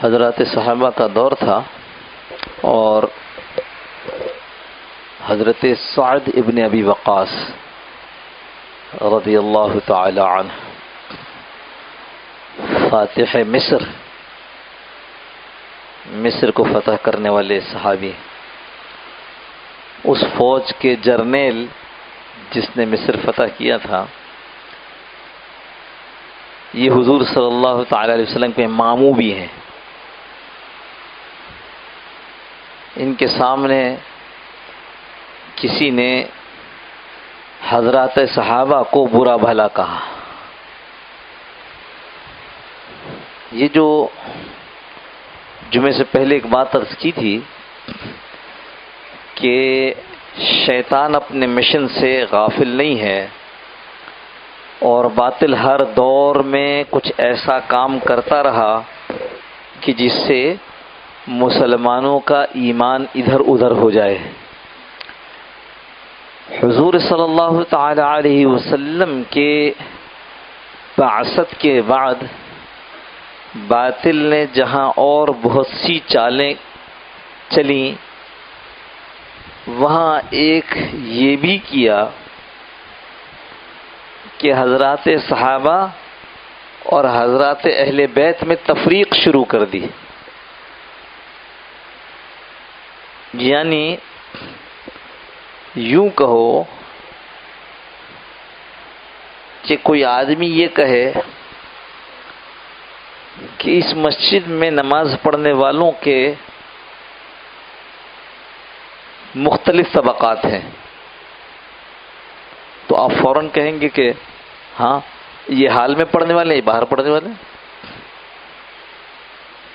حضرات صحابہ کا دور تھا اور حضرت سعد ابن ابی وقاص رضی اللہ تعالی عنہ فاتح مصر کو فتح کرنے والے صحابی، اس فوج کے جرنیل جس نے مصر فتح کیا تھا، یہ حضور صلی اللہ تعالی علیہ وسلم کے ماموں بھی ہیں۔ ان کے سامنے کسی نے حضرات صحابہ کو برا بھلا کہا۔ یہ جو جمعے سے پہلے ایک بات عرض کی تھی کہ شیطان اپنے مشن سے غافل نہیں ہے اور باطل ہر دور میں کچھ ایسا کام کرتا رہا کہ جس سے مسلمانوں کا ایمان ادھر ادھر ہو جائے۔ حضور صلی اللہ تعالی علیہ وسلم کے بعثت کے بعد باطل نے جہاں اور بہت سی چالیں چلیں، وہاں ایک یہ بھی کیا کہ حضرات صحابہ اور حضرات اہل بیت میں تفریق شروع کر دی۔ یعنی یوں کہو کہ کوئی آدمی یہ کہے کہ اس مسجد میں نماز پڑھنے والوں کے مختلف طبقات ہیں، تو آپ فوراً کہیں گے کہ ہاں یہ حال میں پڑھنے والے ہیں، یہ باہر پڑھنے والے ہیں۔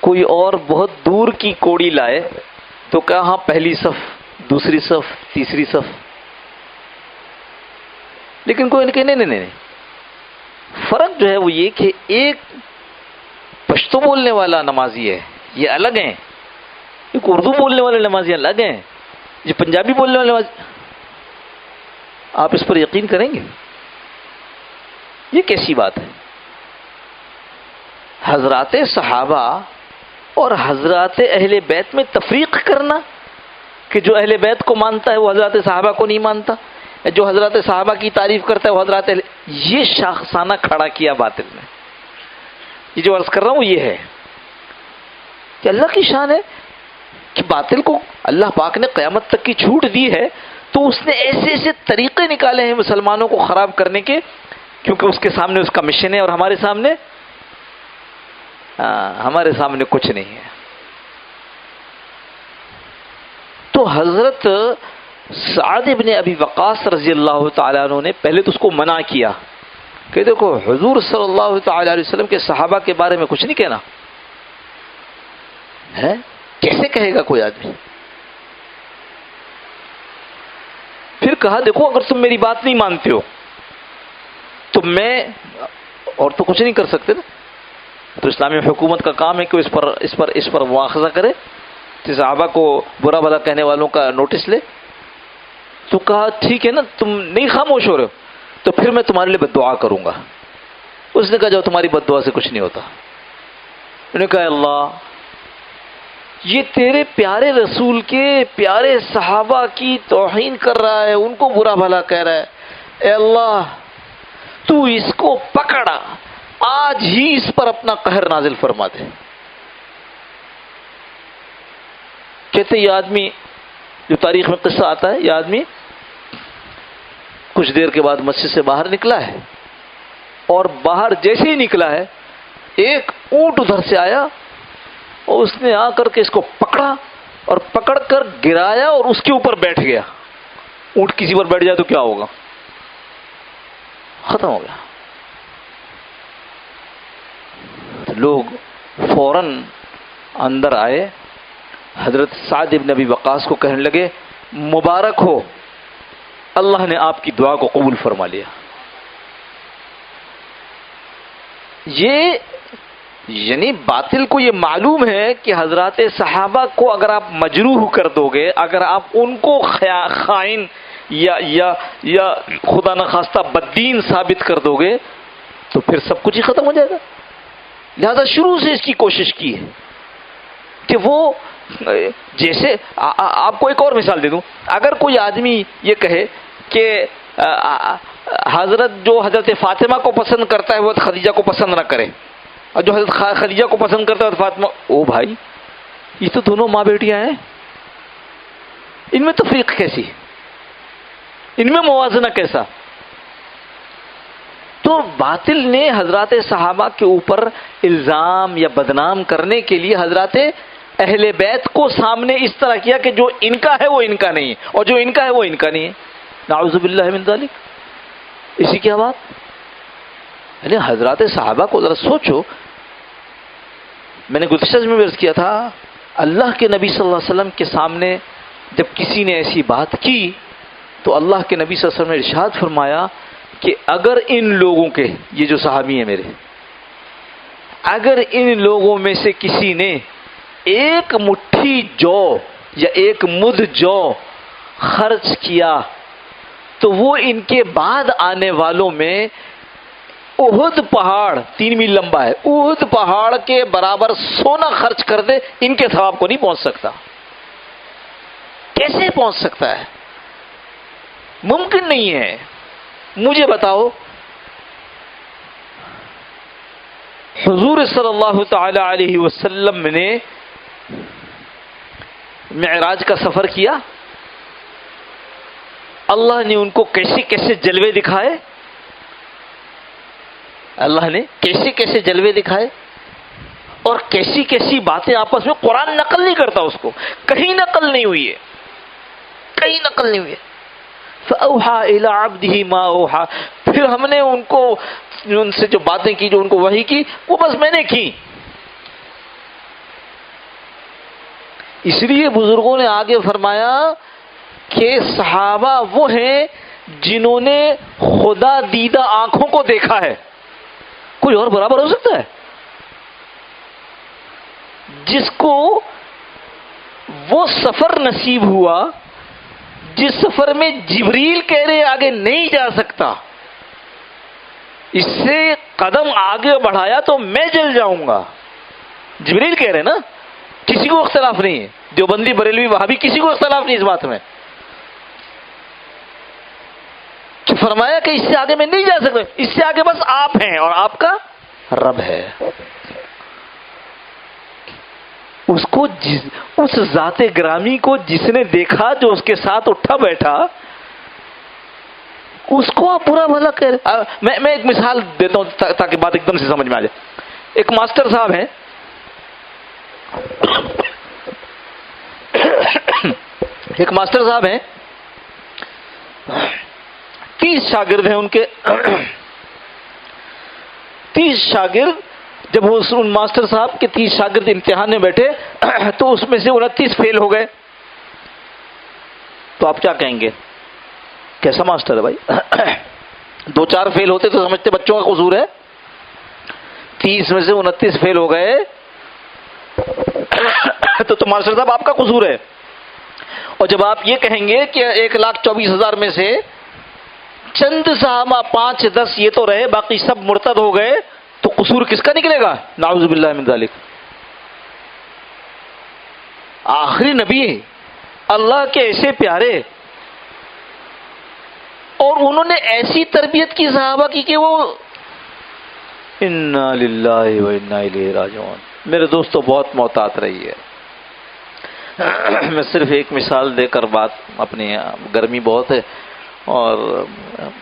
کوئی اور بہت دور کی کوڑی لائے تو کہا ہاں پہلی صف، دوسری صف، تیسری صف، لیکن کوئی نہیں، نہیں، فرق جو ہے وہ یہ کہ ایک پشتو بولنے والا نمازی ہے، یہ الگ ہیں، ایک اردو بولنے والے نمازی الگ ہیں، یہ پنجابی بولنے والے نمازی۔ آپ اس پر یقین کریں گے؟ یہ کیسی بات ہے؟ حضرات صحابہ اور حضرات اہل بیت میں تفریق کرنا کہ جو اہل بیت کو مانتا ہے وہ حضرات صحابہ کو نہیں مانتا، جو حضرات صحابہ کی تعریف کرتا ہے وہ حضرات یہ شاخسانہ کھڑا کیا باطل نے۔ یہ جو عرض کر رہا ہوں یہ ہے کہ اللہ کی شان ہے کہ باطل کو اللہ پاک نے قیامت تک کی چھوٹ دی ہے، تو اس نے ایسے ایسے طریقے نکالے ہیں مسلمانوں کو خراب کرنے کے، کیونکہ اس کے سامنے اس کا مشن ہے اور ہمارے سامنے کچھ نہیں ہے۔ تو حضرت سعد ابن ابی وقاص رضی اللہ تعالیٰ عنہ نے پہلے تو اس کو منع کیا کہ دیکھو حضور صلی اللہ تعالیٰ علیہ وسلم کے صحابہ کے بارے میں کچھ نہیں کہنا ہے، کیسے کہے گا کوئی آدمی؟ پھر کہا دیکھو اگر تم میری بات نہیں مانتے ہو تو میں اور تو کچھ نہیں کر سکتے نا، تو اسلامی حکومت کا کام ہے کہ اس پر مواخذہ کرے، صحابہ کو برا بھلا کہنے والوں کا نوٹس لے۔ تو کہا ٹھیک ہے نا، تم نہیں خاموش ہو رہے ہو تو پھر میں تمہارے لیے بد دعا کروں گا۔ اس نے کہا جاؤ تمہاری بد دعا سے کچھ نہیں ہوتا۔ انہوں نے کہا اللہ یہ تیرے پیارے رسول کے پیارے صحابہ کی توہین کر رہا ہے، ان کو برا بھلا کہہ رہا ہے، اے اللہ تو اس کو پکڑا، آج ہی اس پر اپنا قہر نازل فرما دے۔ کہتے یہ آدمی، جو تاریخ میں قصہ آتا ہے، یہ آدمی کچھ دیر کے بعد مسجد سے باہر نکلا ہے، اور باہر جیسے ہی نکلا ہے ایک اونٹ ادھر سے آیا اور اس نے آ کر کے اس کو پکڑا اور پکڑ کر گرایا اور اس کے اوپر بیٹھ گیا۔ اونٹ کسی پر بیٹھ جائے تو کیا ہوگا؟ ختم ہو گیا۔ لوگ فوراً اندر آئے، حضرت سعد ابن ابی وقاص کو کہنے لگے مبارک ہو، اللہ نے آپ کی دعا کو قبول فرما لیا۔ یہ یعنی باطل کو یہ معلوم ہے کہ حضرات صحابہ کو اگر آپ مجروح کر دو گے، اگر آپ ان کو خائن یا خدا نخواستہ بددین ثابت کر دو گے تو پھر سب کچھ ہی ختم ہو جائے گا۔ لہذا شروع سے اس کی کوشش کی ہے کہ وہ جیسے آپ کو ایک اور مثال دے دوں. اگر کوئی آدمی یہ کہے کہ حضرت جو حضرت فاطمہ کو پسند کرتا ہے وہ خدیجہ کو پسند نہ کرے، اور جو حضرت خدیجہ کو پسند کرتا ہے فاطمہ، او بھائی یہ تو دونوں ماں بیٹیاں ہیں، ان میں تفریق کیسی، ان میں موازنہ کیسا؟ تو باطل نے حضرات صحابہ کے اوپر الزام یا بدنام کرنے کے لیے حضرات اہل بیت کو سامنے اس طرح کیا کہ جو ان کا ہے وہ ان کا نہیں ہے، اور جو ان کا ہے وہ ان کا نہیں ہے. نعوذ باللہ من ذالک. اسی کی بات یعنی حضرات صحابہ کو ذرا سوچو. میں نے گزشتہ میں عرض کیا تھا، اللہ کے نبی صلی اللہ علیہ وسلم کے سامنے جب کسی نے ایسی بات کی تو اللہ کے نبی صلی اللہ علیہ وسلم نے ارشاد فرمایا کہ اگر ان لوگوں کے، یہ جو صحابی ہیں میرے، اگر ان لوگوں میں سے کسی نے ایک مٹھی جو یا ایک مد جو خرچ کیا تو وہ ان کے بعد آنے والوں میں احد پہاڑ 3 میل لمبا ہے، احد پہاڑ کے برابر سونا خرچ کر دے، ان کے ثواب کو نہیں پہنچ سکتا. کیسے پہنچ سکتا ہے؟ ممکن نہیں ہے. مجھے بتاؤ، حضور صلی اللہ تعالی علیہ وسلم نے معراج کا سفر کیا، اللہ نے ان کو کیسے کیسے جلوے دکھائے، اللہ نے کیسے کیسے جلوے دکھائے، اور کیسی کیسی باتیں آپس میں. قرآن نقل نہیں کرتا اس کو، کہیں نقل نہیں ہوئی ہے، کہیں نقل نہیں ہوئی ہے. فَأَوْحَى إِلَىٰ عَبْدِهِ مَا أَوْحَىٰ. پھر ہم نے ان کو ان سے جو باتیں کی، جو ان کو وحی کی، وہ بس میں نے کی. اس لیے بزرگوں نے آگے فرمایا کہ صحابہ وہ ہیں جنہوں نے خدا دیدہ آنکھوں کو دیکھا ہے. کوئی اور برابر ہو سکتا ہے؟ جس کو وہ سفر نصیب ہوا جس سفر میں جبریل کہہ رہے آگے نہیں جا سکتا، اس سے قدم آگے بڑھایا تو میں جل جاؤں گا، جبریل کہہ رہے نا، کسی کو اختلاف نہیں ہے، دیوبندی بریلوی وہابی کسی کو اختلاف نہیں اس بات میں. تو فرمایا کہ اس سے آگے میں نہیں جا سکتا، اس سے آگے بس آپ ہیں اور آپ کا رب ہے. اس کو اس ذات گرامی کو جس نے دیکھا، جو اس کے ساتھ اٹھا بیٹھا، اس کو آپ برا بھلا کہہ رہے. میں ایک مثال دیتا ہوں تاکہ بات ایک دم سے سمجھ میں آ جائے. ایک ماسٹر صاحب ہیں، ایک ماسٹر صاحب ہیں، 30 شاگرد ہیں ان کے. 30 شاگرد، جب وہ ان ماسٹر صاحب کے 30 شاگرد امتحان میں بیٹھے تو اس میں سے 29 فیل ہو گئے. تو آپ کیا کہیں گے؟ کیسا ماسٹر ہے بھائی؟ 2-4 فیل ہوتے تو سمجھتے بچوں کا قصور ہے، 30 میں سے 29 فیل ہو گئے تو ماسٹر صاحب آپ کا قصور ہے. اور جب آپ یہ کہیں گے کہ 1,24,000 میں سے چند صحابہ 5-10 یہ تو رہے، باقی سب مرتد ہو گئے، تو قصور کس کا نکلے گا؟ نعوذ باللہ من ذالک. آخری نبی اللہ کے ایسے پیارے، اور انہوں نے ایسی تربیت کی صحابہ کی کہ وہ انا للہ و انا الیہ راجعون. میرے دوستو بہت محتاط رہی ہے. میں صرف ایک مثال دے کر بات اپنی، گرمی بہت ہے اور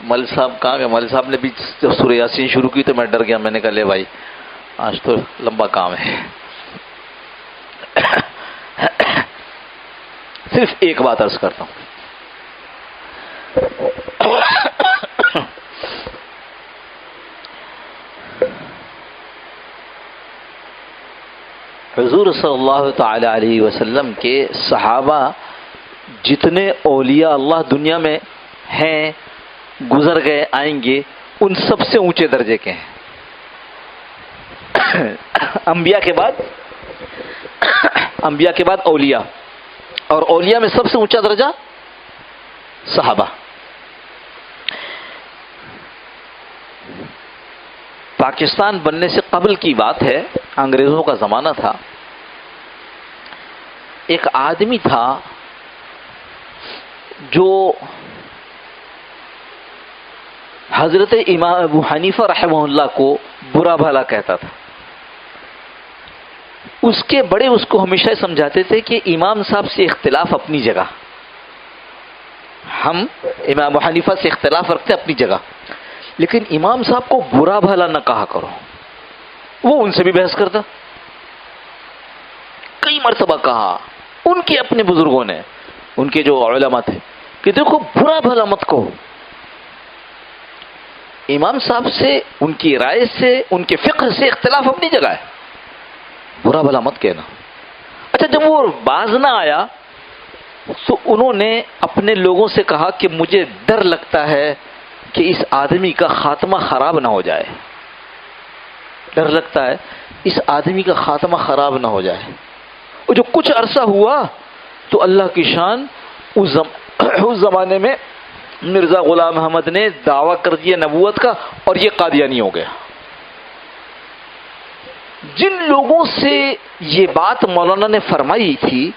مل صاحب کہاں گئے؟ مل صاحب نے بھی جب سورہ یاسین شروع کی تو میں ڈر گیا، میں نے کہا لے بھائی آج تو لمبا کام ہے. صرف ایک بات عرض کرتا ہوں. حضور صلی اللہ تعالی علیہ وسلم کے صحابہ جتنے اولیاء اللہ دنیا میں ہیں، گزر گئے، آئیں گے، ان سب سے اونچے درجے کے ہیں. انبیاء کے بعد اولیاء، اور اولیاء میں سب سے اونچا درجہ صحابہ. پاکستان بننے سے قبل کی بات ہے، انگریزوں کا زمانہ تھا. ایک آدمی تھا جو حضرت امام ابو حنیفہ رحمہ اللہ کو برا بھلا کہتا تھا. اس کے بڑے اس کو ہمیشہ سمجھاتے تھے کہ امام صاحب سے اختلاف اپنی جگہ، ہم امام ابو حنیفہ سے اختلاف رکھتے اپنی جگہ، لیکن امام صاحب کو برا بھلا نہ کہا کرو. وہ ان سے بھی بحث کرتا، کئی مرتبہ کہا ان کے اپنے بزرگوں نے، ان کے جو علماء تھے، کہ دیکھو برا بھلا مت کہو. امام صاحب سے، ان کی رائے سے، ان کے فقہ سے اختلاف اپنی جگہ ہے، برا بھلا مت کہنا. اچھا جب وہ باز نہ آیا تو انہوں نے اپنے لوگوں سے کہا کہ مجھے ڈر لگتا ہے کہ اس آدمی کا خاتمہ خراب نہ ہو جائے، ڈر لگتا ہے اس آدمی کا خاتمہ خراب نہ ہو جائے. اور جو کچھ عرصہ ہوا تو اللہ کی شان اس زمانے میں مرزا غلام احمد نے دعویٰ کر دیا نبوت کا، اور یہ قادیانی ہو گیا. جن لوگوں سے یہ بات مولانا نے فرمائی تھی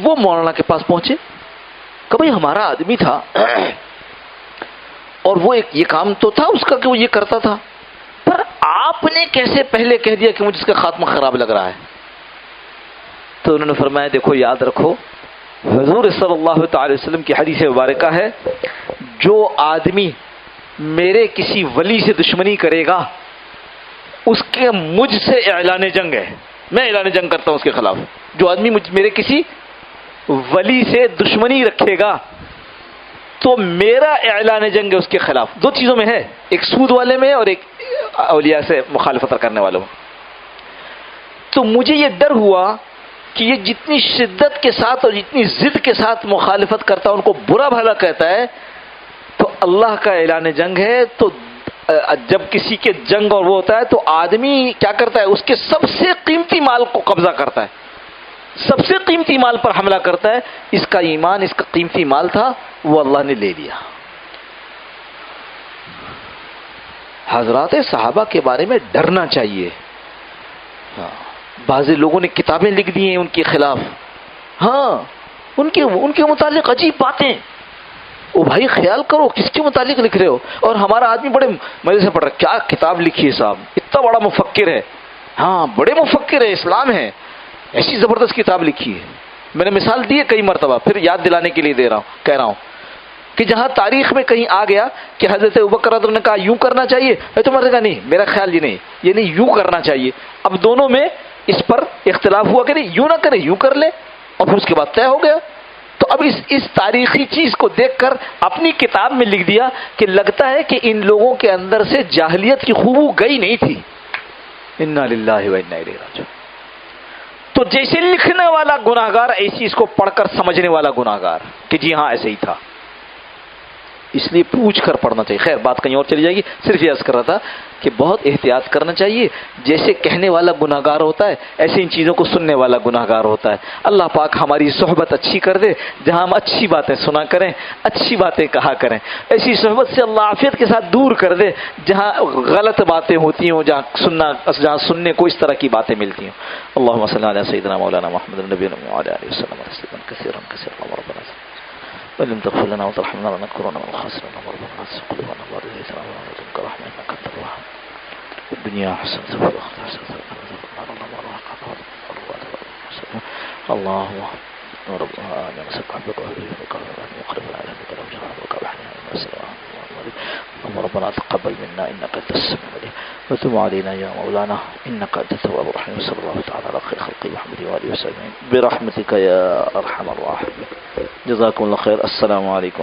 وہ مولانا کے پاس پہنچے کہ بھائی ہمارا آدمی تھا اور وہ ایک یہ کام تو تھا اس کا کہ وہ یہ کرتا تھا، پر آپ نے کیسے پہلے کہہ دیا کہ مجھے اس کا خاتمہ خراب لگ رہا ہے؟ تو انہوں نے فرمایا دیکھو یاد رکھو، حضور صلی اللہ تعالی وسلم کی حدیث مبارکہ ہے، جو آدمی میرے کسی ولی سے دشمنی کرے گا اس کے مجھ سے اعلان جنگ ہے، میں اعلان جنگ کرتا ہوں اس کے خلاف. جو آدمی میرے کسی ولی سے دشمنی رکھے گا تو میرا اعلان جنگ ہے اس کے خلاف. دو چیزوں میں ہے، ایک سود والے میں اور ایک اولیاء سے مخالفت کرنے والوں میں. تو مجھے یہ ڈر ہوا کہ یہ جتنی شدت کے ساتھ اور جتنی ضد کے ساتھ مخالفت کرتا ہے، ان کو برا بھلا کہتا ہے، تو اللہ کا اعلان جنگ ہے. تو جب کسی کے جنگ اور وہ ہوتا ہے تو آدمی کیا کرتا ہے، اس کے سب سے قیمتی مال کو قبضہ کرتا ہے، سب سے قیمتی مال پر حملہ کرتا ہے. اس کا ایمان، اس کا قیمتی مال تھا، وہ اللہ نے لے لیا. حضرات صحابہ کے بارے میں ڈرنا چاہیے. بعض لوگوں نے کتابیں لکھ دی ہیں ان کے خلاف، ہاں ان کے متعلق عجیب باتیں. او بھائی خیال کرو کس کے متعلق لکھ رہے ہو. اور ہمارا آدمی بڑے مزے سے پڑھ رہا ہے، کیا کتاب لکھی ہے صاحب، اتنا بڑا مفکر ہے، ہاں بڑے مفکر ہے، اسلام ہے، ایسی زبردست کتاب لکھی ہے. میں نے مثال دی ہے کئی مرتبہ، پھر یاد دلانے کے لیے کہہ رہا ہوں کہ جہاں تاریخ میں کہیں آ گیا کہ حضرت ابوبکر رضی اللہ عنہ نے کہا یوں کرنا چاہیے، تو میں نے کہا نہیں، میرا خیال یہ نہیں یوں کرنا چاہیے. اب دونوں میں اس پر اختلاف ہوا کہ نہیں یوں نہ کرے یوں کر لے، اور پھر اس کے بعد طے ہو گیا. تو اب اس تاریخی چیز کو دیکھ کر اپنی کتاب میں لکھ دیا کہ لگتا ہے کہ ان لوگوں کے اندر سے جاہلیت کی خوشبو گئی نہیں تھی. انا للہ و انا الیہ راجعون. تو جیسے لکھنے والا گناہگار ایسی اس کو پڑھ کر سمجھنے والا گناہگار کہ جی ہاں ایسے ہی تھا. اس لیے پوچھ کر پڑھنا چاہیے. خیر بات کہیں اور چلی جائے گی، صرف یہ عرض کر رہا تھا کہ بہت احتیاط کرنا چاہیے. جیسے کہنے والا گناہگار ہوتا ہے ایسے ان چیزوں کو سننے والا گناہگار ہوتا ہے. اللہ پاک ہماری صحبت اچھی کر دے جہاں ہم اچھی باتیں سنا کریں، اچھی باتیں کہا کریں. ایسی صحبت سے اللہ عافیت کے ساتھ دور کر دے جہاں غلط باتیں ہوتی ہوں، جہاں سننے کو اس طرح کی باتیں ملتی ہوں. اللہم صلی علی سیدنا مولانا محمد النبی وعلی آلہ وسلم تسلیما کثیرا کثیرا. ربنا ولم تغفر لنا وترحمنا لنكونن من الخاسرين. ربنا لا تزغ قلوبنا بعد إذ هديتنا وهب لنا من لدنك رحمة إنك أنت الوهاب. في الدنيا حسنة وفي الآخرة حسنة وقنا عذاب النار. اللهم ربنا آمين سبحان ربك وقربنا إلى ذكر وجهنا وكرهنا من السلام. اللهم ربنا تقبل منا إنك أنت السميع العليم وتب علينا يا مولانا إنك أنت التواب الرحيم. صلى الله تعالى على خير خلقه محمد وآله وسلم برحمتك يا أرحم الراحمين. جزاكم الله خير. السلام عليكم.